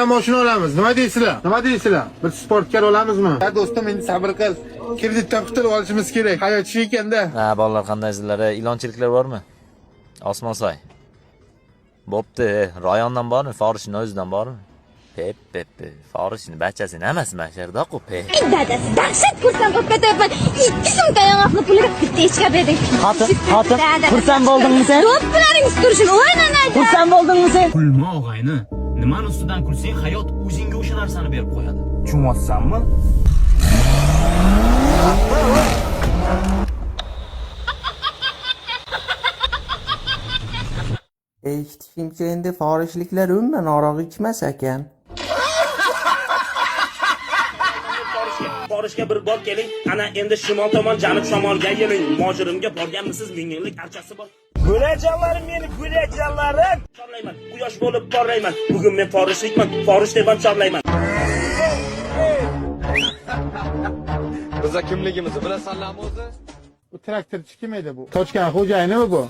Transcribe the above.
qanaqa mashina olamiz? Nima deysizlar? Nima deysizlar? Bir sportkar olamizmi? Ha do'stim, endi sabr qil. Kreditdan qutulib olishimiz kerak. Hayot shu ekanda. Ha, bolalar qandaysizlar? Ilonchiliklar bormi? Osmonsoy. Bo'pti, rayondan bormi? Forishning o'zidan bormi? Pep. Forishning bachasi emas, masharda-ku. Dadasi dahshat xursand bo'lib ketyapman. 2 so'mga yong'oqni pulini bitta echka berding. Xotin, xursand bo'ldingmi sen? Do'ppalaringiz turishini o'ylamaydi. Xursand bo'ldingmi sen? Kulma og'ayni. Nimani ustidan kulsang, hayot o'zingga o'sha narsani berib qo'yadi. Tushunmayapsanmi? Eshitishimcha endi forishliklar umuman aroq ichmas ekan. Forishga bir bor keling. Ana endi shimol tomon janub shamolga yeling. Mojirimga borganmisiz? Minglik archasi bor. Gulajonlarim meni, gulajonlarim. Chorlayman. Quyosh bo'lib porlayman. Bugun men forishlikman. Forish deb ham chorlayman. Biz kimligimizni bilasanlarmi o'zi? Bu traktorchi kim edi bu? Tochkan xo'jayinimi bu?